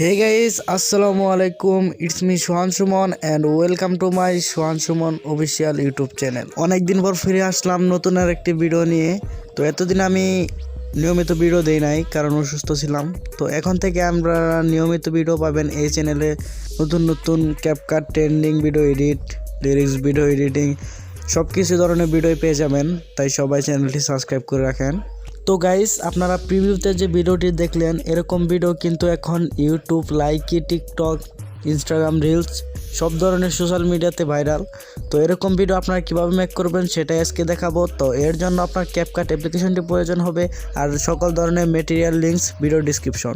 Hey guys, assalamu alaikum. It's me Sohan Sumon and welcome to my Sohan Sumon official YouTube channel. অনেক দিন পর ফিরে আসলাম নতুন আর একটি ভিডিও নিয়ে। তো এতদিন আমি নিয়মিত ভিডিও দেই নাই কারণ অসুস্থ ছিলাম। তো এখন থেকে আমরা নিয়মিত ভিডিও পাবেন এই চ্যানেলে। নতুন নতুন CapCut trending video edit, lyrics video editing সব কিছু ধরনের ভিডিও পেয়ে যাবেন। তাই সবাই চ্যানেলটি সাবস্ক্রাইব করে রাখেন। তো গাইস, আপনারা প্রিভিউতে যে ভিডিওটি দেখলেন এরকম ভিডিও কিন্তু এখন YouTube, Likee, TikTok, Instagram reels সব ধরনের সোশ্যাল মিডিয়াতে ভাইরাল। তো এরকম ভিডিও আপনারা কীভাবে মেক করবেন সেটাই আজকে দেখাবো। তো এর জন্য আপনার ক্যাপকাট অ্যাপ্লিকেশনটি প্রয়োজন হবে আর সকল ধরনের material links video description.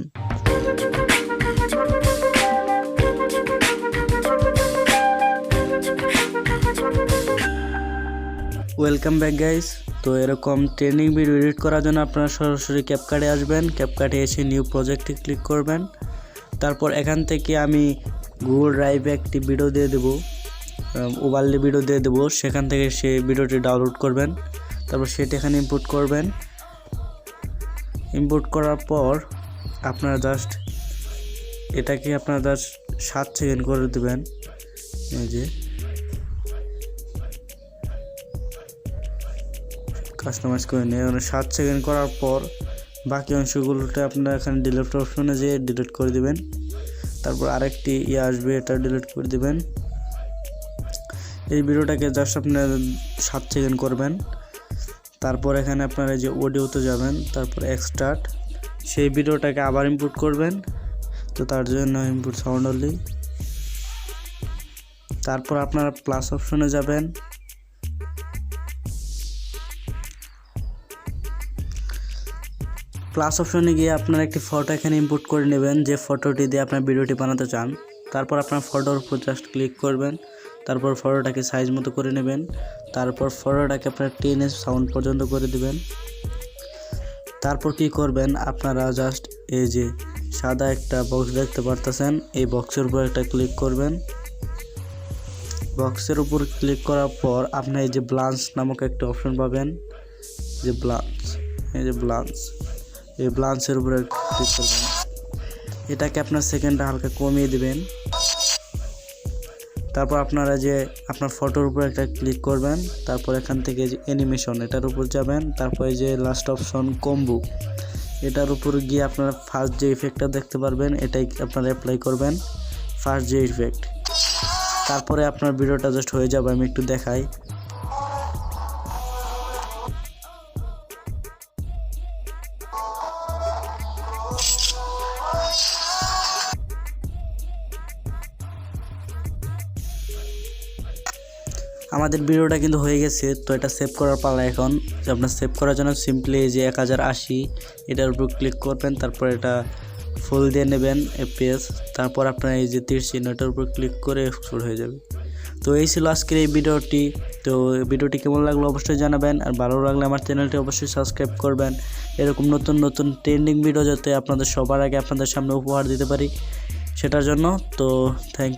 Welcome back guys. তো এরকম ট্রেনিং ভিডিও এডিট করার জন্য আপনারা সরাসরি ক্যাপকাটে আসবেন। ক্যাপকাটে এসে নিউ প্রজেক্টে ক্লিক করবেন। তারপর এখান থেকে আমি গুগল ড্রাইভে একটি ভিডিও দিয়ে দেবো, ওভারলে ভিডিও দিয়ে দেবো। সেখান থেকে সেই ভিডিওটি ডাউনলোড করবেন। তারপর সেটি এখানে ইম্পোর্ট করবেন। ইম্পোর্ট করার পর আপনারা জাস্ট এটাকে 7 সেকেন্ড করে দেবেন। এই যে কাস্টমাইজ করে নিয়ে 7 সেকেন্ড করার পর বাকি অংশগুলোতে আপনারা এখানে ডিলিট অপশনে যেয়ে ডিলিট করে দিবেন। তারপর আরেকটি আসবে, এটা ডিলিট করে দিবেন। এই ভিডিওটাকে জাস্ট আপনারা 7 সেকেন্ড করবেন। তারপর এখানে আপনারা যে অডিওতে যাবেন, তারপর এক্সট্রাক্ট, সেই ভিডিওটাকে আবার ইম্পোর্ট করবেন। তো তার জন্য ইম্পোর্ট সাউন্ড অনলি। তারপর আপনারা প্লাস অপশনে যাবেন। প্লাস অপশনে গিয়ে আপনারা একটি ফটো এখানে ইম্পোর্ট করে নেবেন, যে ফটোটি দিয়ে আপনার ভিডিওটি বানাতে চান। তারপর আপনার ফটোর উপর জাস্ট ক্লিক করবেন। তারপর ফটোটাকে সাইজ মতো করে নেবেন। তারপর ফটোটাকে আপনারা 10 সাউন্ড পর্যন্ত করে দিবেন। তারপর কি করবেন, আপনারা জাস্ট এই যে সাদা একটা বক্স দেখতে পারতেছেন, এই বক্সের উপর একটা ক্লিক করবেন। বক্সের উপর ক্লিক করার পর আপনার এই যে ব্লান্স নামক একটা অপশন পাবেন, যে ব্লান্স, এই যে ব্লান্স, এই ব্লান্সের উপরে ক্লিক করবেন। এটাকে আপনার সেকেন্ডটা হালকা কমিয়ে দিবেন। তারপর আপনারা যে আপনার ফটোর উপর একটা ক্লিক করবেন। তারপর এখান থেকে যে অ্যানিমেশন, এটার উপর যাবেন। তারপর এই যে লাস্ট অপশন কম্বো, এটার উপর গিয়ে আপনারা ফার্স্ট যে ইফেক্টটা দেখতে পারবেন এটাই আপনারা অ্যাপ্লাই করবেন, ফার্স্ট যে ইফেক্ট। তারপরে আপনার ভিডিওটা জাস্ট হয়ে যাবে। আমি একটু দেখাই। আমাদের ভিডিওটা কিন্তু হয়ে গেছে। তো এটা সেভ করার পালা এখন। আপনার সেভ করার জন্য সিম্পলি এই যে 1080 এটার উপর ক্লিক করবেন। তারপর এটা ফুল দিয়ে নেবেন FPS। তারপর আপনার এই যে 30 চিহ্ন এটার উপর ক্লিক করে এক্সপোর্ট হয়ে যাবে। তো এই ছিল আজকের এই ভিডিওটি। তো ভিডিওটি কেমন লাগলো অবশ্যই জানাবেন, আর ভালো লাগলে আমার চ্যানেলটি অবশ্যই সাবস্ক্রাইব করবেন। এরকম নতুন নতুন ট্রেন্ডিং ভিডিও যাতে আপনাদের সবার আগে আপনাদের সামনে উপহার দিতে পারি সেটার জন্য। তো থ্যাংক